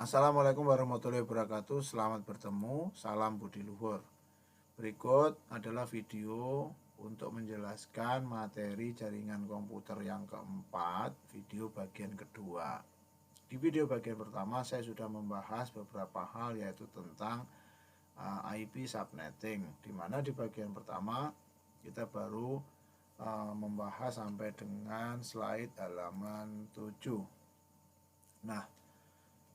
Assalamualaikum warahmatullahi wabarakatuh. Selamat bertemu, salam budi luhur. Berikut adalah video untuk menjelaskan materi jaringan komputer yang keempat, video bagian kedua. Di video bagian pertama saya sudah membahas beberapa hal, yaitu tentang IP subnetting, di mana di bagian pertama kita baru membahas sampai dengan slide halaman 7. Nah,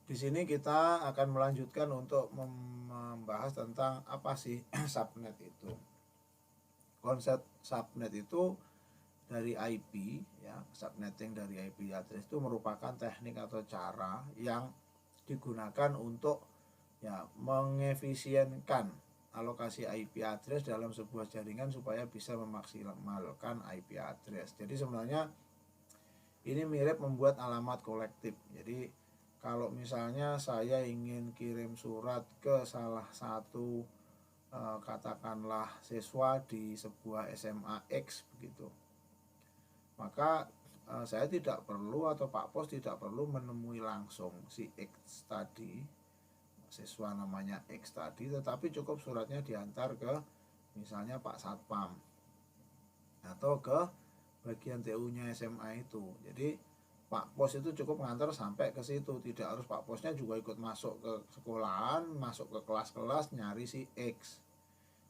di sini kita akan melanjutkan untuk membahas tentang apa sih subnet itu. Konsep subnet itu dari IP, ya, subnetting dari IP address itu merupakan teknik atau cara yang digunakan untuk mengefisienkan alokasi IP address dalam sebuah jaringan supaya bisa memaksimalkan IP address. Jadi sebenarnya ini mirip membuat alamat kolektif. Jadi kalau misalnya saya ingin kirim surat ke salah satu katakanlah siswa di sebuah SMA X begitu, maka saya tidak perlu, atau Pak Pos tidak perlu menemui langsung si X tadi, siswa namanya X tadi, tetapi cukup suratnya diantar ke misalnya Pak Satpam atau ke bagian TU-nya SMA itu. Jadi Pak Pos itu cukup ngantar sampai ke situ, tidak harus Pak Posnya juga ikut masuk ke sekolahan, masuk ke kelas-kelas nyari si X.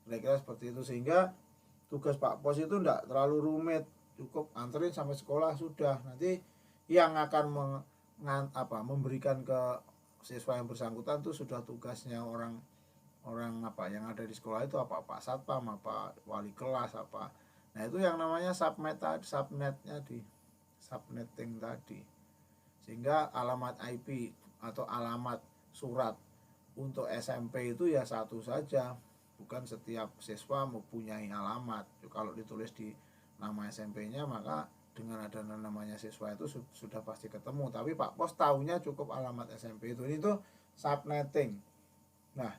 Kira-kira seperti itu, sehingga tugas Pak Pos itu tidak terlalu rumit, cukup anterin sampai sekolah sudah. Nanti yang akan memberikan ke siswa yang bersangkutan itu sudah tugasnya orang yang ada di sekolah itu, apa Pak Satpam, apa wali kelas, apa. Nah, itu yang namanya subnetnya di subnetting tadi. Sehingga alamat IP atau alamat surat untuk SMP itu ya satu saja, bukan setiap siswa mempunyai alamat. Kalau ditulis di nama SMP-nya, maka dengan ada namanya siswa itu sudah pasti ketemu. Tapi Pak Pos tahunya cukup alamat SMP itu. Ini tuh subnetting. Nah,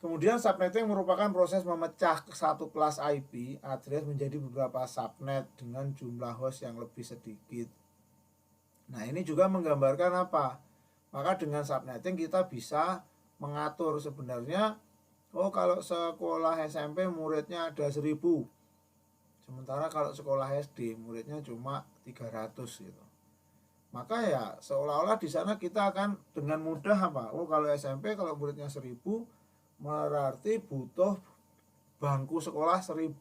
kemudian subnetting merupakan proses memecah satu kelas IP address menjadi beberapa subnet dengan jumlah host yang lebih sedikit. Nah, ini juga menggambarkan apa? Maka dengan subnetting kita bisa mengatur sebenarnya, kalau sekolah SMP muridnya ada 1000, sementara kalau sekolah SD muridnya cuma 300 gitu. Maka ya seolah-olah di sana kita akan dengan mudah apa? Kalau SMP kalau muridnya 1000, berarti butuh bangku sekolah 1000.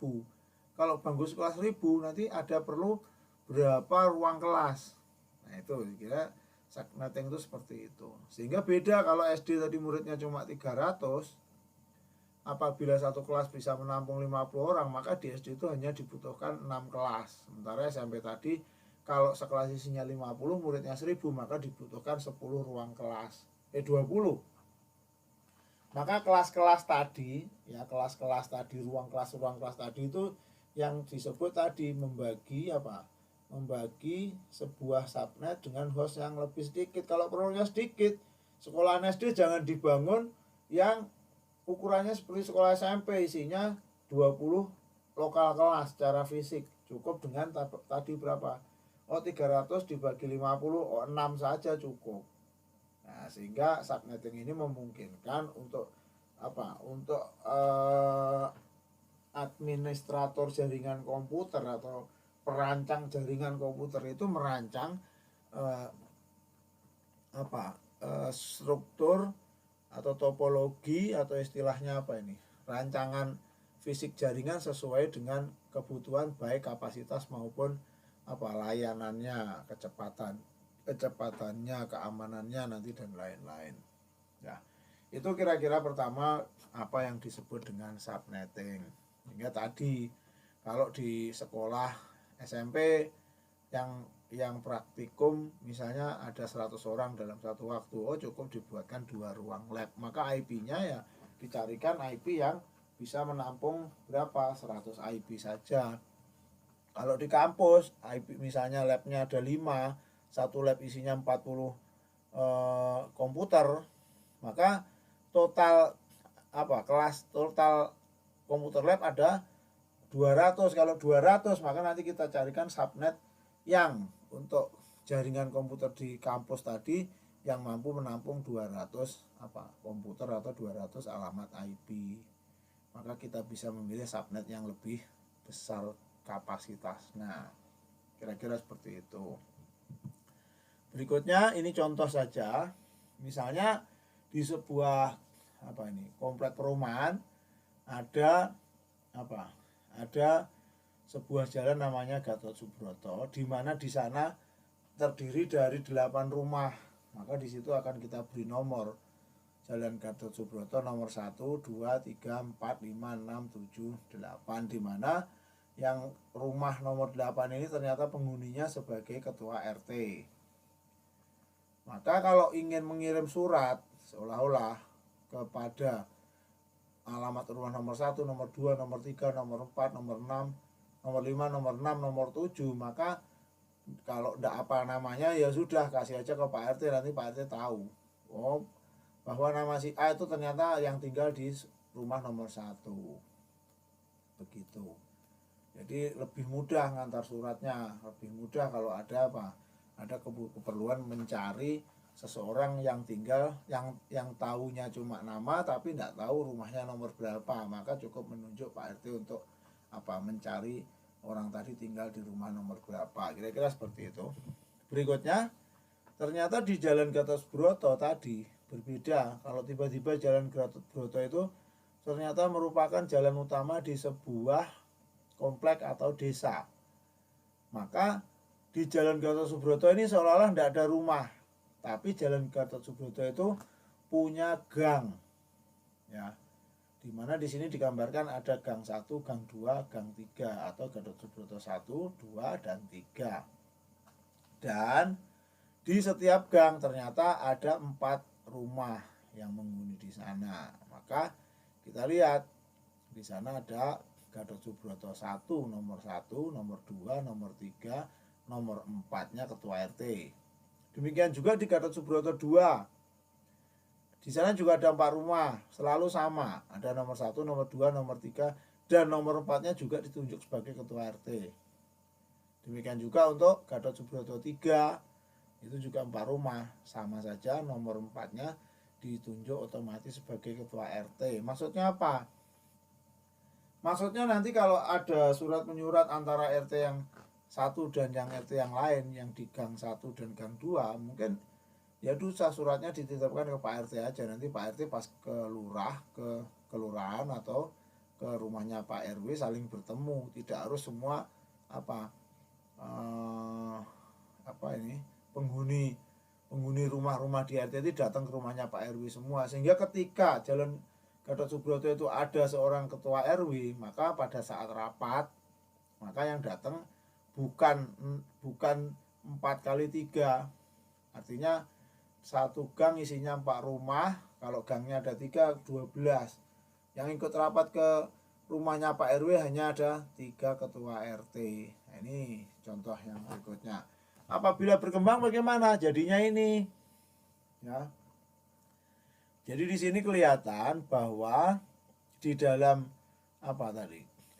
Kalau bangku sekolah 1000, nanti ada perlu berapa ruang kelas. Nah, itu kira subnetting itu seperti itu. Sehingga beda kalau SD tadi muridnya cuma 300, apabila satu kelas bisa menampung 50 orang, maka di SD itu hanya dibutuhkan 6 kelas. Sementara SMP tadi kalau sekelas isinya 50, muridnya 1000, maka dibutuhkan 10 ruang kelas. 20. Maka kelas-kelas tadi, ya kelas-kelas tadi, ruang kelas tadi itu yang disebut tadi membagi sebuah subnet dengan host yang lebih sedikit. Kalau perlunya sedikit, sekolah SD jangan dibangun yang ukurannya seperti sekolah SMP, isinya 20 lokal kelas secara fisik. Cukup dengan tadi berapa? 300 dibagi 50, 6 saja cukup. Nah, sehingga subnetting ini memungkinkan untuk administrator jaringan komputer atau perancang jaringan komputer itu merancang struktur atau topologi, atau istilahnya rancangan fisik jaringan sesuai dengan kebutuhan baik kapasitas maupun layanannya, kecepatan kecepatannya, keamanannya nanti dan lain-lain. Ya, itu kira-kira pertama apa yang disebut dengan subnetting. Hingga tadi kalau di sekolah SMP yang praktikum misalnya ada 100 orang dalam satu waktu, oh cukup dibuatkan 2 ruang lab, maka IP-nya ya dicarikan IP yang bisa menampung berapa, 100 IP saja. Kalau di kampus IP misalnya labnya ada 5, satu lab isinya 40 komputer, maka total kelas total komputer lab ada 200. Kalau 200 maka nanti kita carikan subnet yang untuk jaringan komputer di kampus tadi yang mampu menampung 200 komputer atau 200 alamat IP. Maka kita bisa memilih subnet yang lebih besar kapasitasnya. Kira-kira seperti itu. Berikutnya ini contoh saja. Misalnya di sebuah komplek perumahan ada sebuah jalan namanya Gatot Subroto, di mana di sana terdiri dari 8 rumah. Maka di situ akan kita beri nomor. Jalan Gatot Subroto nomor 1, 2, 3, 4, 5, 6, 7, 8, di mana yang rumah nomor 8 ini ternyata penghuninya sebagai ketua RT. Maka kalau ingin mengirim surat seolah-olah kepada alamat rumah nomor 1, nomor 2, nomor 3, nomor 4, nomor 6, nomor 5, nomor 6, nomor 7, maka kalau tidak apa namanya ya sudah kasih aja ke Pak RT, nanti Pak RT tahu bahwa nama si A itu ternyata yang tinggal di rumah nomor 1. Begitu. Jadi lebih mudah ngantar suratnya, lebih mudah kalau ada keperluan mencari seseorang yang tinggal yang tahunya cuma nama tapi tidak tahu rumahnya nomor berapa, maka cukup menunjuk Pak RT untuk mencari orang tadi tinggal di rumah nomor berapa. Kira-kira seperti itu. Berikutnya, ternyata di Jalan Gatot Subroto tadi berbeda. Kalau tiba-tiba Jalan Gatot Subroto itu ternyata merupakan jalan utama di sebuah komplek atau desa. Maka di Jalan Gatot Subroto ini seolah-olah tidak ada rumah, tapi Jalan Gatot Subroto itu punya gang, ya, dimana di sini digambarkan ada gang 1, gang 2, gang 3 atau Gatot Subroto 1, 2, dan 3. Dan di setiap gang ternyata ada 4 rumah yang menghuni di sana. Maka kita lihat di sana ada Gatot Subroto 1, nomor 1, nomor 2, nomor 3, nomor 4-nya ketua RT. Demikian juga di Gatot Subroto 2. Di sana juga ada 4 rumah, selalu sama. Ada nomor 1, nomor 2, nomor 3, dan nomor 4-nya juga ditunjuk sebagai ketua RT. Demikian juga untuk Gatot Subroto 3, itu juga 4 rumah, sama saja nomor 4-nya ditunjuk otomatis sebagai ketua RT. Maksudnya apa? Maksudnya nanti kalau ada surat menyurat antara RT yang 1 dan yang RT yang lain, yang di gang 1 dan gang 2, mungkin ya dosa suratnya dititipkan ke Pak RT aja. Nanti Pak RT pas ke lurah, ke kelurahan atau ke rumahnya Pak RW saling bertemu. Tidak harus semua penghuni rumah-rumah di RT itu datang ke rumahnya Pak RW semua. Sehingga ketika Jalan Gatot Subroto itu ada seorang ketua RW, maka pada saat rapat, maka yang datang bukan 4x3, artinya satu gang isinya 4 rumah, kalau gangnya ada 3, 12. Yang ikut rapat ke rumahnya Pak RW hanya ada 3 ketua RT. Nah, ini contoh yang berikutnya. Apabila berkembang bagaimana jadinya ini, ya. Jadi di sini kelihatan bahwa di dalam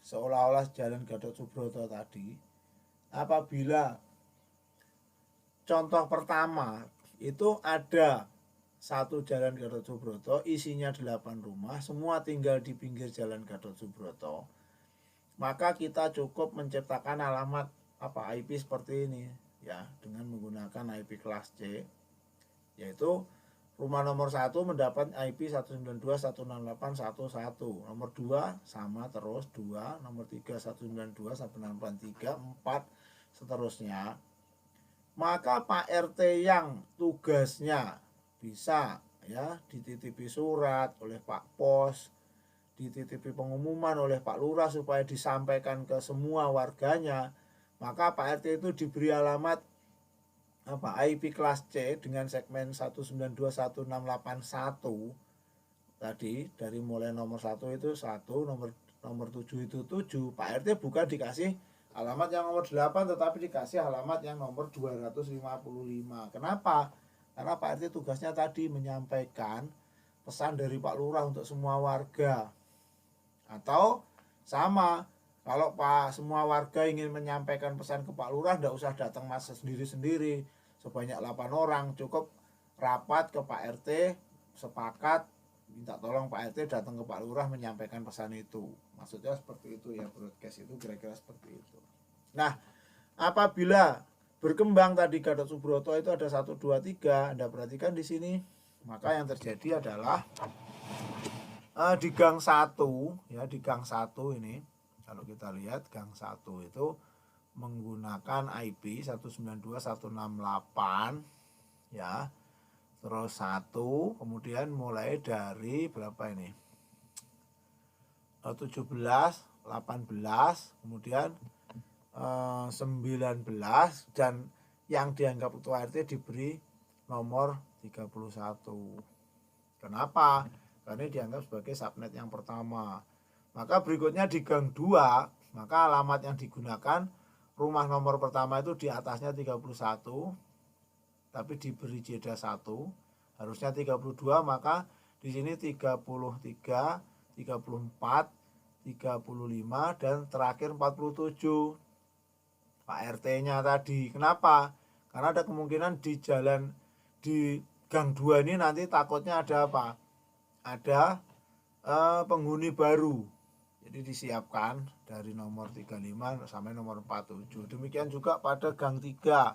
seolah-olah Jalan Gatot Subroto tadi, apabila contoh pertama itu ada satu Jalan Gatot Subroto isinya 8 rumah, semua tinggal di pinggir Jalan Gatot Subroto, maka kita cukup menciptakan alamat IP seperti ini, ya, dengan menggunakan IP kelas C, yaitu rumah nomor 1 mendapat IP 192.168.1.1, nomor 2 sama terus 2, nomor 3 192.168.3, 4 seterusnya. maka Pak RT yang tugasnya bisa ya dititipi surat oleh Pak Pos, dititipi pengumuman oleh Pak Lurah supaya disampaikan ke semua warganya, maka Pak RT itu diberi alamat IP kelas C dengan segmen 192.1681 tadi, dari mulai nomor 1 itu 1, nomor 7 itu 7. Pak RT bukan dikasih alamat yang nomor 8 tetapi dikasih alamat yang nomor 255. Kenapa? Karena Pak RT tugasnya tadi menyampaikan pesan dari Pak Lurah untuk semua warga. Atau sama, kalau Pak semua warga ingin menyampaikan pesan ke Pak Lurah, tidak usah datang masa sendiri-sendiri sebanyak 8 orang, cukup rapat ke Pak RT, sepakat minta tolong Pak RT datang ke Pak Lurah menyampaikan pesan itu. Maksudnya seperti itu ya, broadcast itu kira-kira seperti itu. Nah, apabila berkembang tadi Gatot Subroto itu ada 1, 2, 3, Anda perhatikan di sini, maka yang terjadi adalah di gang 1 ya, di gang 1 ini kalau kita lihat gang 1 itu menggunakan IP 192.168 ya. Terus 1, kemudian mulai dari berapa ini? 17, 18, kemudian 19, dan yang dianggap ketua RT diberi nomor 31. Kenapa? Karena dianggap sebagai subnet yang pertama. Maka berikutnya di gang 2, maka alamat yang digunakan rumah nomor pertama itu di atasnya 31, tapi diberi jeda 1, harusnya 32, maka di sini 33, 34, 35, dan terakhir 47 Pak RT-nya tadi. Kenapa? Karena ada kemungkinan di jalan di gang 2 ini nanti takutnya ada apa? Ada penghuni baru. Jadi disiapkan dari nomor 35 sampai nomor 47. Demikian juga pada gang 3.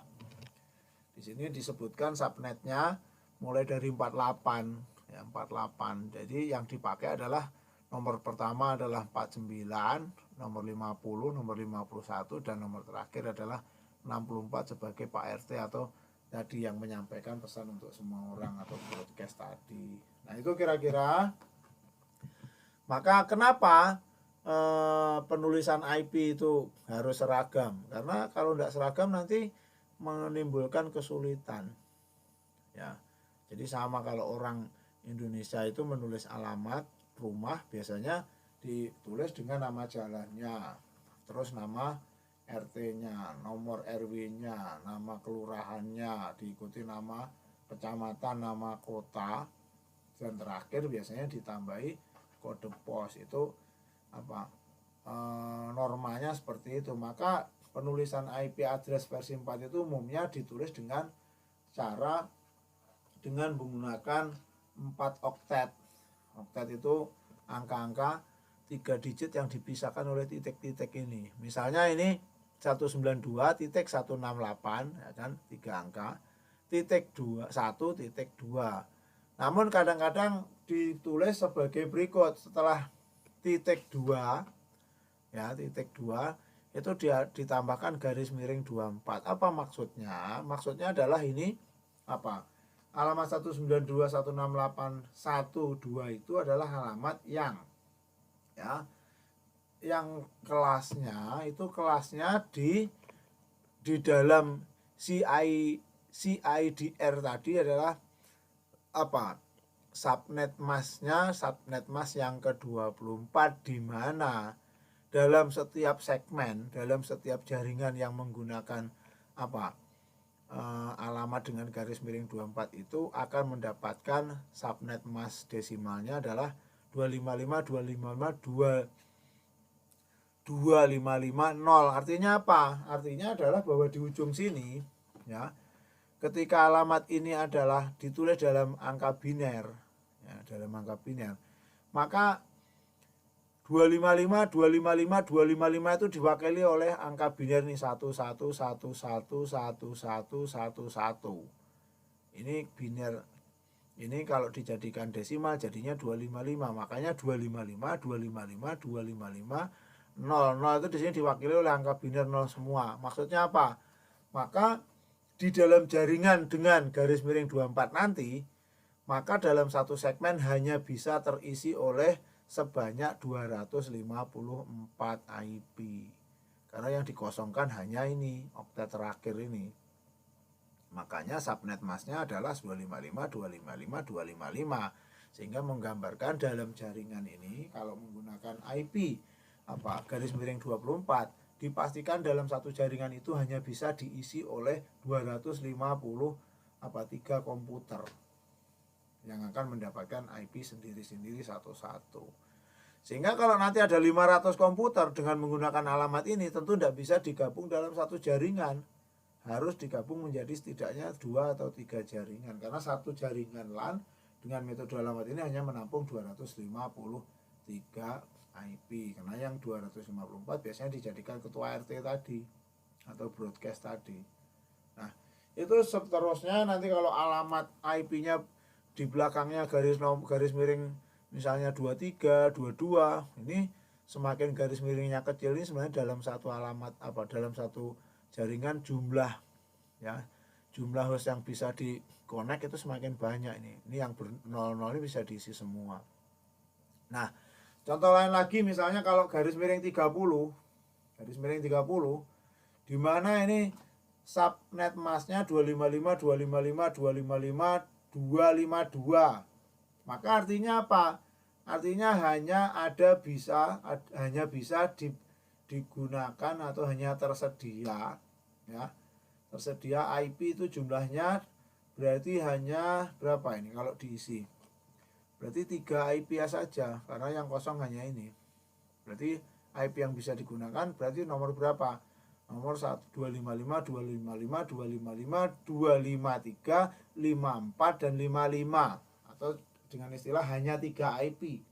Di sini disebutkan subnetnya mulai dari 48 ya, 48. Jadi yang dipakai adalah nomor pertama adalah 49, nomor 50, nomor 51, dan nomor terakhir adalah 64 sebagai Pak RT atau tadi yang menyampaikan pesan untuk semua orang atau broadcast tadi. Nah, itu kira-kira. Maka kenapa penulisan IP itu harus seragam? Karena kalau tidak seragam nanti menimbulkan kesulitan ya. Jadi sama kalau orang Indonesia itu menulis alamat rumah, biasanya ditulis dengan nama jalannya, terus nama RT-nya, nomor RW-nya, nama kelurahannya, diikuti nama kecamatan, nama kota, dan terakhir biasanya ditambahi kode pos. Itu normanya seperti itu. Maka penulisan IP address versi 4 itu umumnya ditulis dengan menggunakan 4 oktet. Oktet itu angka-angka 3 digit yang dipisahkan oleh titik-titik ini. Misalnya ini 192.168 ya kan, 3 angka, titik 1 titik 2. Namun kadang-kadang ditulis sebagai berikut, setelah titik 2 ya, titik 2 itu dia ditambahkan garis miring 24. Apa maksudnya? Maksudnya adalah ini alamat 192.168.12 itu adalah alamat yang kelasnya di dalam CIDR tadi adalah subnet mask yang ke-24, di mana dalam setiap segmen, dalam setiap jaringan yang menggunakan alamat dengan garis miring 24 itu akan mendapatkan subnet mask desimalnya adalah 255.255.0. Artinya apa? Artinya adalah bahwa di ujung sini ya, ketika alamat ini adalah ditulis dalam angka biner ya, maka 255 itu diwakili oleh angka biner nih 11111111. Ini biner. Ini kalau dijadikan desimal jadinya 255. Makanya 255 0 itu di sini diwakili oleh angka biner 0 semua. Maksudnya apa? Maka di dalam jaringan dengan garis miring 24 nanti, maka dalam satu segmen hanya bisa terisi oleh sebanyak 254 IP. Karena yang dikosongkan hanya ini, oktet terakhir ini. Makanya subnet masknya adalah 255, 255, 255. Sehingga menggambarkan dalam jaringan ini kalau menggunakan IP garis miring 24, dipastikan dalam satu jaringan itu hanya bisa diisi oleh 253 komputer yang akan mendapatkan IP sendiri-sendiri satu-satu. Sehingga kalau nanti ada 500 komputer dengan menggunakan alamat ini, tentu tidak bisa digabung dalam satu jaringan. Harus digabung menjadi setidaknya 2 atau 3 jaringan. Karena satu jaringan LAN dengan metode alamat ini hanya menampung 253 IP. Karena yang 254 biasanya dijadikan ketua RT tadi atau broadcast tadi. Nah, itu seterusnya nanti kalau alamat IP-nya di belakangnya garis miring misalnya 23, 22, ini semakin garis miringnya kecil ini sebenarnya dalam satu alamat dalam satu jaringan jumlah host yang bisa di connect itu semakin banyak ini yang 00 ini bisa diisi semua. Nah, contoh lain lagi misalnya kalau garis miring 30 di mana ini subnet masknya 255, 255, 255, 252. Maka artinya apa? Artinya hanya bisa digunakan atau hanya tersedia tersedia IP itu jumlahnya berarti hanya berapa ini kalau diisi? Berarti 3 IP saja karena yang kosong hanya ini. Berarti IP yang bisa digunakan berarti nomor berapa? Nomor 255, 255, 255, 253, 54 dan 55 atau dengan istilah hanya 3 IP.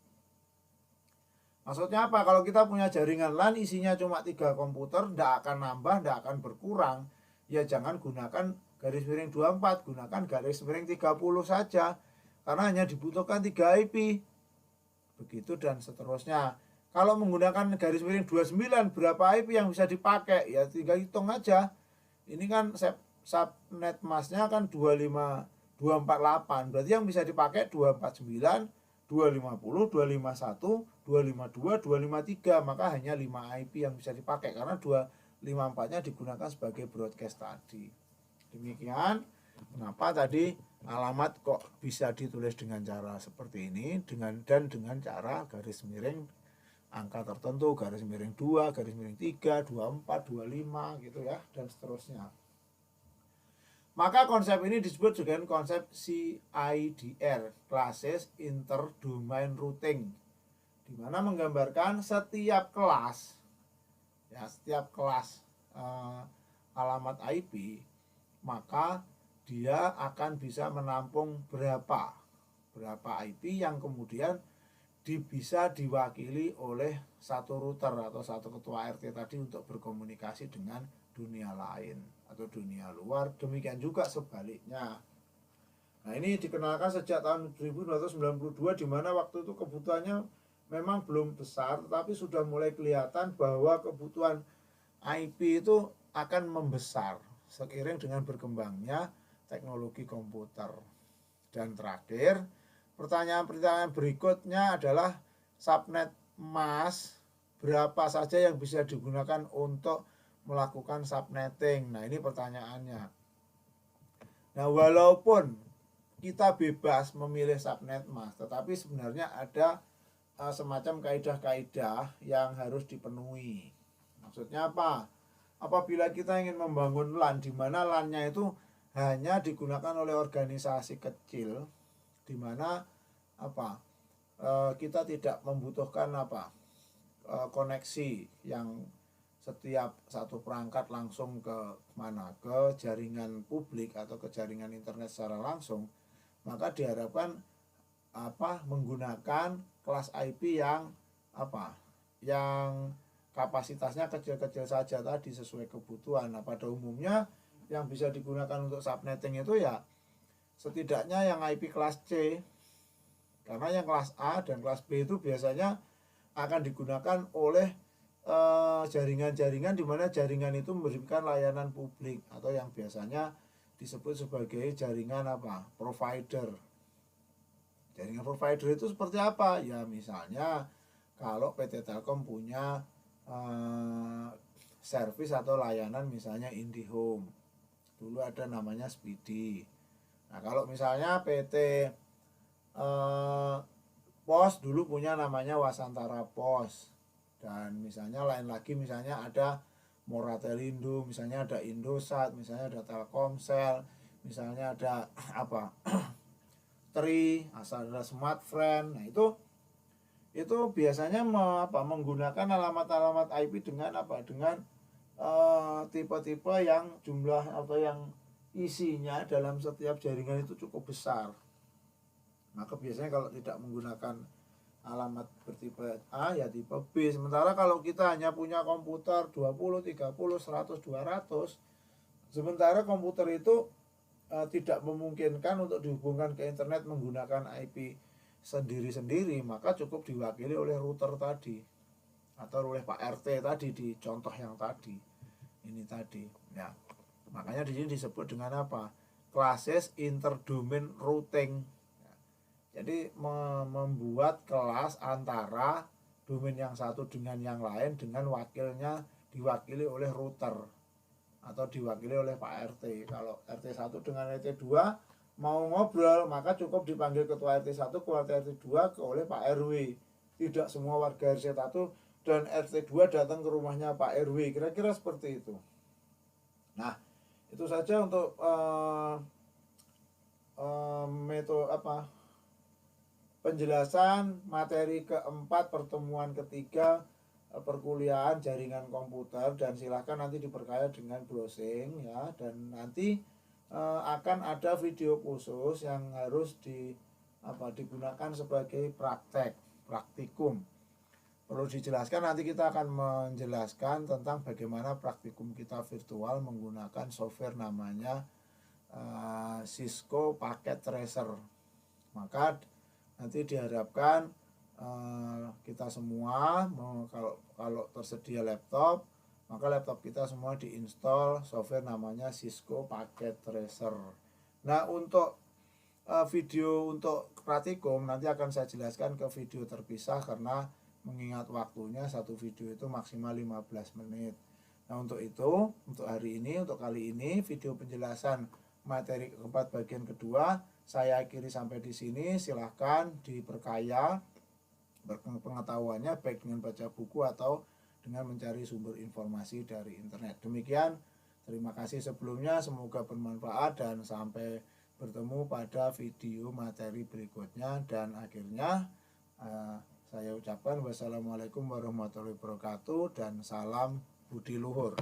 Maksudnya apa? Kalau kita punya jaringan LAN isinya cuma 3 komputer, tidak akan nambah, tidak akan berkurang. Ya jangan gunakan garis miring 24, gunakan garis miring 30 saja. Karena hanya dibutuhkan 3 IP. Begitu dan seterusnya. Kalau menggunakan garis miring 29, berapa IP yang bisa dipakai? Ya tinggal hitung aja. Ini kan subnet masknya kan 248. Berarti yang bisa dipakai 249, 250, 251, 252, 253. Maka hanya 5 IP yang bisa dipakai karena 254-nya digunakan sebagai broadcast tadi. Demikian kenapa tadi alamat kok bisa ditulis dengan cara seperti ini dengan cara garis miring angka tertentu, garis miring 2, garis miring 3, 24, 25 gitu ya dan seterusnya. Maka konsep ini disebut dengan konsep CIDR, Classes Interdomain Routing, di mana menggambarkan setiap kelas alamat IP, maka dia akan bisa menampung berapa IP yang kemudian bisa diwakili oleh satu router atau satu ketua RT tadi untuk berkomunikasi dengan dunia lain atau dunia luar. Demikian juga sebaliknya. Nah, ini dikenalkan sejak tahun 1992 di mana waktu itu kebutuhannya memang belum besar, tetapi sudah mulai kelihatan bahwa kebutuhan IP itu akan membesar seiring dengan berkembangnya teknologi komputer. Dan terakhir, pertanyaan berikutnya adalah subnet mask berapa saja yang bisa digunakan untuk melakukan subnetting. Nah, ini pertanyaannya. Nah, walaupun kita bebas memilih subnet mask, tetapi sebenarnya ada semacam kaidah-kaidah yang harus dipenuhi. Maksudnya apa? Apabila kita ingin membangun LAN di mana LAN-nya itu hanya digunakan oleh organisasi kecil, di mana kita tidak membutuhkan koneksi yang setiap satu perangkat langsung ke jaringan publik atau ke jaringan internet secara langsung, maka diharapkan menggunakan kelas IP yang kapasitasnya kecil-kecil saja tadi sesuai kebutuhan. Nah, pada umumnya yang bisa digunakan untuk subnetting itu ya setidaknya yang IP kelas C, karena yang kelas A dan kelas B itu biasanya akan digunakan oleh jaringan-jaringan di mana jaringan itu memberikan layanan publik atau yang biasanya disebut sebagai jaringan apa? Provider. Jaringan provider itu seperti apa? Ya misalnya kalau PT Telkom punya servis atau layanan misalnya IndiHome. Dulu ada namanya Speedy. Nah, kalau misalnya PT Pos dulu punya namanya Wasantara Pos. Dan misalnya lain lagi, misalnya ada Moratelindo, misalnya ada Indosat, misalnya ada Telkomsel, misalnya ada apa? Tri, asal ada Smartfren. Nah, itu biasanya menggunakan alamat-alamat IP dengan apa? Dengan tipe-tipe yang jumlah atau yang isinya dalam setiap jaringan itu cukup besar. Maka biasanya kalau tidak menggunakan alamat bertipe A ya tipe B. Sementara kalau kita hanya punya komputer 20, 30, 100, 200, sementara komputer itu tidak memungkinkan untuk dihubungkan ke internet menggunakan IP sendiri-sendiri, maka cukup diwakili oleh router tadi atau oleh Pak RT tadi di contoh yang tadi ini tadi. Ya, makanya di sini disebut dengan apa? Classes interdomain routing. Jadi membuat kelas antara domain yang satu dengan yang lain dengan wakilnya diwakili oleh router atau diwakili oleh Pak RT. Kalau RT 1 dengan RT 2 mau ngobrol, maka cukup dipanggil ketua RT 1 ke RT 2 oleh Pak RW. Tidak semua warga RT 1 dan RT 2 datang ke rumahnya Pak RW. Kira-kira seperti itu. Nah, itu saja untuk penjelasan materi keempat pertemuan ketiga perkuliahan jaringan komputer, dan silahkan nanti diperkaya dengan browsing ya, dan nanti akan ada video khusus yang harus digunakan sebagai praktikum. Perlu dijelaskan, nanti kita akan menjelaskan tentang bagaimana praktikum kita virtual menggunakan software namanya Cisco Packet Tracer. Maka nanti diharapkan kita semua kalau tersedia laptop, maka laptop kita semua diinstal software namanya Cisco Packet Tracer. Nah, untuk video untuk praktikum nanti akan saya jelaskan ke video terpisah karena mengingat waktunya satu video itu maksimal 15 menit. Nah, untuk hari ini, untuk kali ini video penjelasan materi keempat bagian kedua saya akhiri sampai di sini. Silahkan diperkaya pengetahuannya baik dengan baca buku atau dengan mencari sumber informasi dari internet. Demikian, terima kasih sebelumnya, semoga bermanfaat dan sampai bertemu pada video materi berikutnya. Dan akhirnya saya ucapkan wassalamualaikum warahmatullahi wabarakatuh dan salam budi luhur.